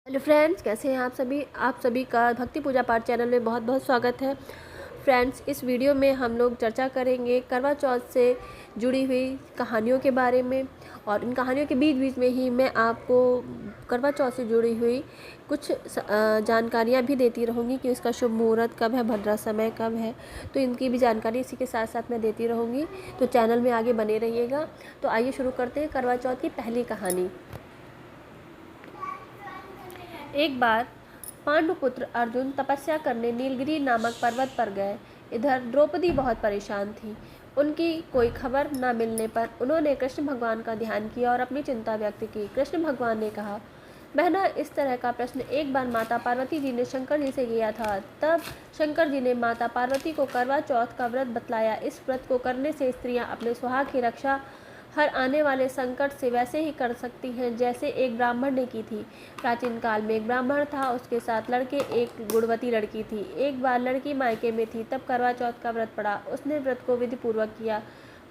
Hello friends, कैसे हैं आप सभी का भक्ति पूजा पाठ चैनल में बहुत बहुत स्वागत है। फ्रेंड्स, इस वीडियो में हम लोग चर्चा करेंगे करवा चौथ से जुड़ी हुई कहानियों के बारे में। और इन कहानियों के बीच बीच में ही मैं आपको करवा चौथ से जुड़ी हुई कुछ जानकारियाँ भी देती रहूँगी कि इसका शुभ मुहूर्त कब है, भद्रा समय कब है। तो इनकी भी जानकारी इसी के साथ साथ मैं देती रहूँगी, तो चैनल में आगे बने रहिएगा। तो आइए शुरू करते हैं करवा चौथ की पहली कहानी। एक बार पांडुपुत्र अर्जुन तपस्या करने नीलगिरी नामक पर्वत पर गए। इधर द्रौपदी बहुत परेशान थी। उनकी कोई खबर न मिलने पर उन्होंने कृष्ण भगवान का ध्यान किया और अपनी चिंता व्यक्त की। कृष्ण भगवान ने कहा, बहना, इस तरह का प्रश्न एक बार माता पार्वती जी ने शंकर जी से किया था। तब शंकर जी ने माता पार्वती को करवा चौथ का व्रत बतलाया। इस व्रत को करने से स्त्रियां अपने सुहाग की रक्षा हर आने वाले संकट से वैसे ही कर सकती हैं जैसे एक ब्राह्मण ने की थी। प्राचीन काल में एक ब्राह्मण था, उसके साथ लड़के एक गुणवती लड़की थी। एक बार लड़की मायके में थी, तब करवा चौथ का व्रत पड़ा। उसने व्रत को विधि पूर्वक किया,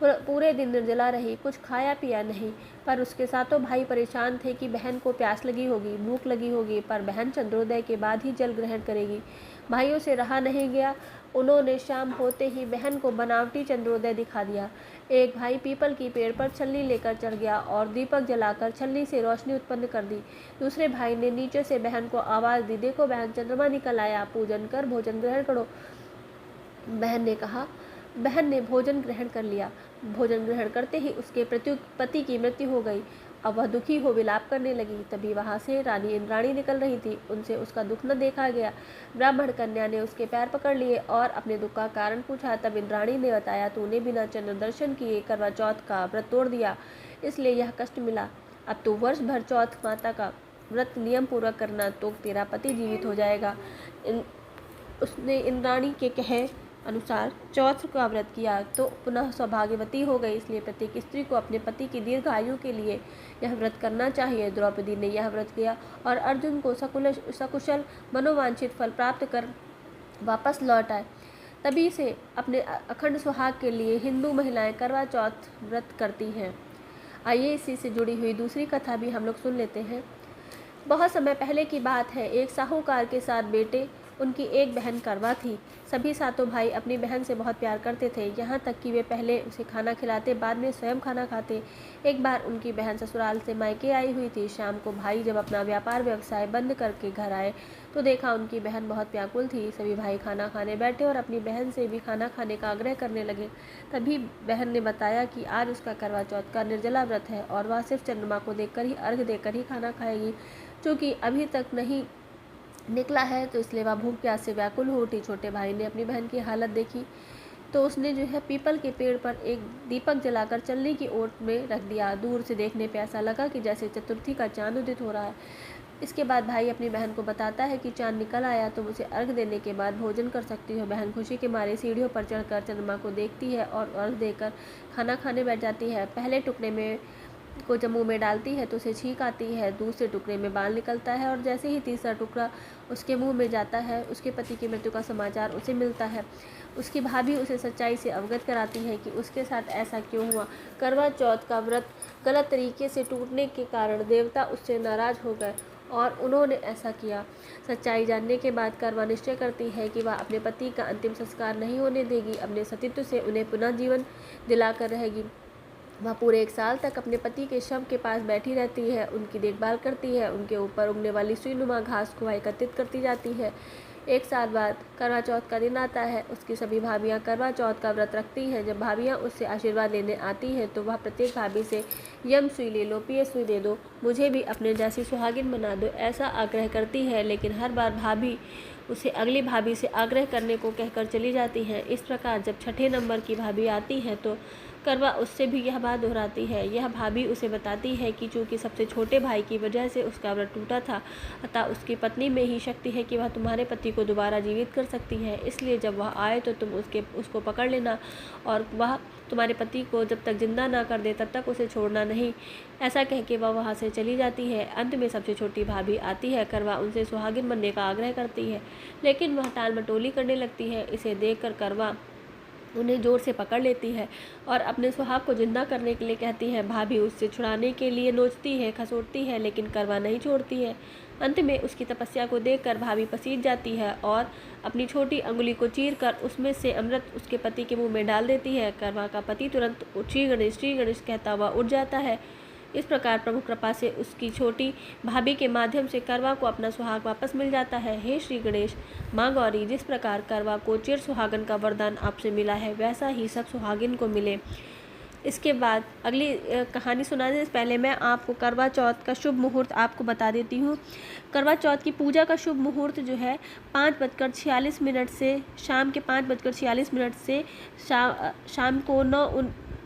पूरे दिन निर्जला रही, कुछ खाया पिया नहीं। पर उसके साथों भाई परेशान थे कि बहन को प्यास लगी होगी, भूख लगी होगी, पर बहन चंद्रोदय के बाद ही जल ग्रहण करेगी। भाइयों से रहा नहीं गया, उन्होंने शाम होते ही बहन को बनावटी चंद्रोदय दिखा दिया। एक भाई पीपल की पेड़ पर छलनी लेकर चढ़ गया और दीपक जलाकर छलनी से रोशनी उत्पन्न कर दी। दूसरे भाई ने नीचे से बहन को आवाज़ दी, देखो बहन, चंद्रमा निकल आया, पूजन कर भोजन ग्रहण करो। बहन ने भोजन ग्रहण कर लिया। भोजन ग्रहण करते ही उसके पति की मृत्यु हो गई। अब वह दुखी हो विलाप करने लगी। तभी वहां से रानी इंद्राणी निकल रही थी। उनसे उसका दुख न देखा गया। ब्राह्मण कन्या ने उसके पैर पकड़ लिए और अपने दुख का कारण पूछा। तब इंद्राणी ने बताया, तूने बिना चंद्र दर्शन किए करवा चौथ का व्रत तोड़ दिया, इसलिए यह कष्ट मिला। अब तू वर्ष भर चौथ माता का व्रत नियम पूर्वक करना, तो तेरा पति जीवित हो जाएगा। उसने इंद्राणी के कहे अनुसार चौथ का व्रत किया तो पुनः सौभाग्यवती हो गई। इसलिए प्रत्येक स्त्री को अपने पति की दीर्घ आयु के लिए यह व्रत करना चाहिए। द्रौपदी ने यह व्रत किया और अर्जुन को सकुशल मनोवांछित फल प्राप्त कर वापस लौट आए। तभी से अपने अखंड सुहाग के लिए हिंदू महिलाएं करवा चौथ व्रत करती हैं। आइए इसी से जुड़ी हुई दूसरी कथा भी हम लोग सुन लेते हैं। बहुत समय पहले की बात है। एक साहूकार के साथ बेटे, उनकी एक बहन करवा थी। सभी सातों भाई अपनी बहन से बहुत प्यार करते थे, यहाँ तक कि वे पहले उसे खाना खिलाते, बाद में स्वयं खाना खाते। एक बार उनकी बहन ससुराल से मायके आई हुई थी। शाम को भाई जब अपना व्यापार व्यवसाय बंद करके घर आए तो देखा उनकी बहन बहुत व्याकुल थी। सभी भाई खाना खाने बैठे और अपनी बहन से भी खाना खाने का आग्रह करने लगे। तभी बहन ने बताया कि आज उसका करवा चौथ का निर्जला व्रत है और वह सिर्फ चंद्रमा को देखकर ही, अर्घ देकर ही खाना खाएगी। चूँकि अभी तक नहीं निकला है तो इसलिए वह भूख प्यास से व्याकुल हो उठी। छोटे भाई ने अपनी बहन की हालत देखी तो उसने जो है पीपल के पेड़ पर एक दीपक जलाकर चलने की ओट में रख दिया। दूर से देखने पे ऐसा लगा कि जैसे चतुर्थी का चांद उदित हो रहा है। इसके बाद भाई अपनी बहन को बताता है कि चांद निकल आया, तुम उसे अर्घ देने के बाद भोजन कर सकती हो। बहन खुशी के मारे सीढ़ियों पर चढ़कर चंद्रमा को देखती है और अर्घ देकर खाना खाने बैठ जाती है। पहले टुकड़े में को जब मुँह में डालती है तो उसे छींक आती है। दूसरे टुकड़े में बाल निकलता है और जैसे ही तीसरा टुकड़ा उसके मुंह में जाता है, उसके पति की मृत्यु का समाचार उसे मिलता है। उसकी भाभी उसे सच्चाई से अवगत कराती है कि उसके साथ ऐसा क्यों हुआ। करवा चौथ का व्रत गलत तरीके से टूटने के कारण देवता उससे नाराज हो गए और उन्होंने ऐसा किया। सच्चाई जानने के बाद करवा निश्चय करती है कि वह अपने पति का अंतिम संस्कार नहीं होने देगी। अपने सतीत्व से उन्हें पुनः जीवन दिलाकर रहेगी। वह पूरे 1 साल तक अपने पति के शव के पास बैठी रहती है, उनकी देखभाल करती है, उनके ऊपर उगने वाली सुईनुमा घास को एकत्रित करती जाती है। 1 साल बाद करवा चौथ का दिन आता है। उसकी सभी भाभियां करवा चौथ का व्रत रखती हैं। जब भाभियां उससे आशीर्वाद लेने आती हैं तो वह प्रत्येक भाभी से यम सुई ले लो, पिए सुई दे दो, मुझे भी अपने जैसी सुहागिन बना दो, ऐसा आग्रह करती है। लेकिन हर बार भाभी उसे अगली भाभी से आग्रह करने को कहकर चली जाती हैं। इस प्रकार जब छठे नंबर की भाभी आती है तो करवा उससे भी यह बात दोहराती है। यह भाभी उसे बताती है कि चूंकि सबसे छोटे भाई की वजह से उसका व्रत टूटा था, अतः उसकी पत्नी में ही शक्ति है कि वह तुम्हारे पति को दोबारा जीवित कर सकती है। इसलिए जब वह आए तो तुम उसको पकड़ लेना और वह तुम्हारे पति को जब तक जिंदा ना कर दे तब तक उसे छोड़ना नहीं। ऐसा कह के वह वहाँ से चली जाती है। अंत में सबसे छोटी भाभी आती है। करवा उनसे सुहागिन बनने का आग्रह करती है, लेकिन वह टाल मटोली करने लगती है। इसे देखकर करवा उन्हें जोर से पकड़ लेती है और अपने सुहाग को जिंदा करने के लिए कहती है। भाभी उससे छुड़ाने के लिए नोचती है, खसोटती है, लेकिन करवा नहीं छोड़ती है। अंत में उसकी तपस्या को देखकर भाभी पसीज जाती है और अपनी छोटी अंगुली को चीरकर उसमें से अमृत उसके पति के मुंह में डाल देती है। करवा का पति तुरंत श्री गणेश कहता हुआ उठ जाता है। इस प्रकार प्रभु कृपा से उसकी छोटी भाभी के माध्यम से करवा को अपना सुहाग वापस मिल जाता है। हे श्री गणेश, माँ गौरी, जिस प्रकार करवा को चिर सुहागन का वरदान आपसे मिला है वैसा ही सब सुहागिन को मिले। इसके बाद अगली कहानी सुनाने से पहले मैं आपको करवा चौथ का शुभ मुहूर्त आपको बता देती हूँ। करवा चौथ की पूजा का शुभ मुहूर्त जो है 5:46 से शाम के 5:46 से शाम को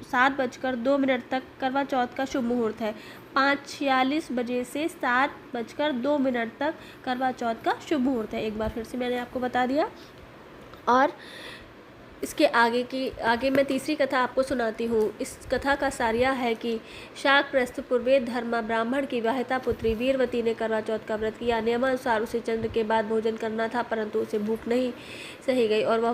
7:02 तक करवा चौथ का शुभ मुहूर्त है। 5:46 बजे से 7:02 तक करवा चौथ का शुभ मुहूर्त है। एक बार फिर से मैंने आपको बता दिया। और इसके आगे मैं तीसरी कथा आपको सुनाती हूँ। इस कथा का सार यह है कि शाकप्रस्थ पूर्वे धर्मा ब्राह्मण की विवाहिता पुत्री वीरवती ने करवा चौथ का व्रत किया। नियमानुसार उसे चंद्र के बाद भोजन करना था, परंतु उसे भूख नहीं सही गई और वह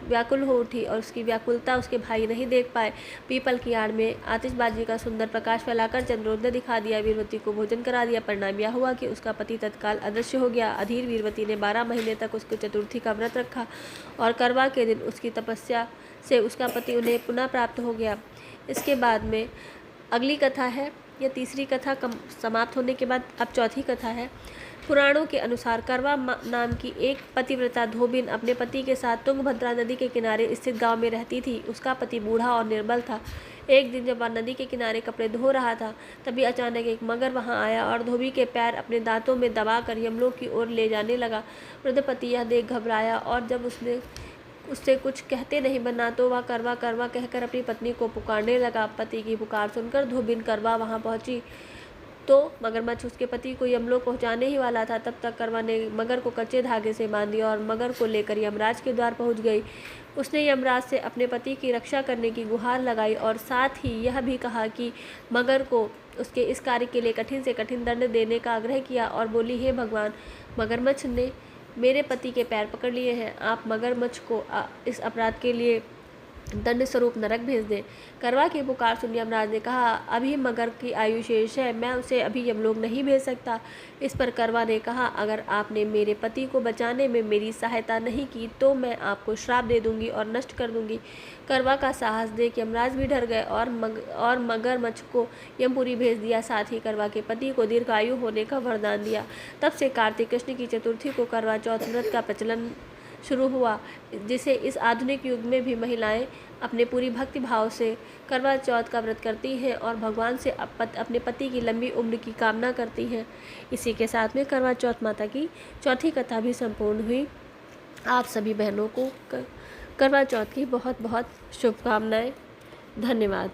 व्याकुल हो उठी और उसकी व्याकुलता उसके भाई नहीं देख पाए। पीपल की आड़ में आतिशबाजी का सुंदर प्रकाश फैलाकर चंद्रोदय दिखा दिया। वीरवती को भोजन करा दिया। परिणाम यह हुआ कि उसका पति तत्काल अदृश्य हो गया। अधीर वीरवती ने 12 महीने तक उसके चतुर्थी का व्रत रखा और करवा के दिन उसकी तपस्या से उसका पति उन्हें पुनः प्राप्त हो गया। इसके बाद में अगली कथा है। यह तीसरी कथा समाप्त होने के बाद अब चौथी कथा है। पुराणों के अनुसार करवा नाम की एक पतिव्रता धोबिन अपने पति के साथ तुंगभद्रा नदी के किनारे स्थित गांव में रहती थी। उसका पति बूढ़ा और निर्बल था। एक दिन जब वह नदी के किनारे कपड़े धो रहा था, तभी अचानक एक मगर वहां आया और धोबी के पैर अपने दांतों में दबाकर यमलोक की ओर ले जाने लगा। वृद्ध पति यह देख घबराया और जब उससे कुछ कहते नहीं बना तो वह करवा करवा कहकर अपनी पत्नी को पुकारने लगा। पति की पुकार सुनकर धोबिन करवा वहां पहुंची तो मगरमच्छ उसके पति को यमलोक पहुंचाने ही वाला था। तब तक करवा ने मगर को कच्चे धागे से बांध दिया और मगर को लेकर यमराज के द्वार पहुंच गई। उसने यमराज से अपने पति की रक्षा करने की गुहार लगाई और साथ ही यह भी कहा कि मगर को उसके इस कार्य के लिए कठिन से कठिन दंड देने का आग्रह किया और बोली, हे भगवान, मगरमच्छ ने मेरे पति के पैर पकड़ लिए हैं। आप मगरमच्छ को इस अपराध के लिए दंड स्वरूप नरक भेज दें। करवा की पुकार सुन यमराज ने कहा, अभी मगर की आयु शेष है, मैं उसे अभी यमलोक नहीं भेज सकता। इस पर करवा ने कहा, अगर आपने मेरे पति को बचाने में मेरी सहायता नहीं की तो मैं आपको श्राप दे दूंगी और नष्ट कर दूंगी। करवा का साहस देख यमराज भी डर गए और मगरमच्छ को यमपुरी भेज दिया। साथ ही करवा के पति को दीर्घायु होने का वरदान दिया। तब से कार्तिक कृष्ण की चतुर्थी को करवा चौथ व्रत का प्रचलन शुरू हुआ, जिसे इस आधुनिक युग में भी महिलाएं अपने पूरी भक्ति भाव से करवा चौथ का व्रत करती हैं और भगवान से अपने पति की लंबी उम्र की कामना करती हैं। इसी के साथ में करवा चौथ माता की चौथी कथा भी संपूर्ण हुई। आप सभी बहनों को करवा चौथ की बहुत बहुत शुभकामनाएं। धन्यवाद।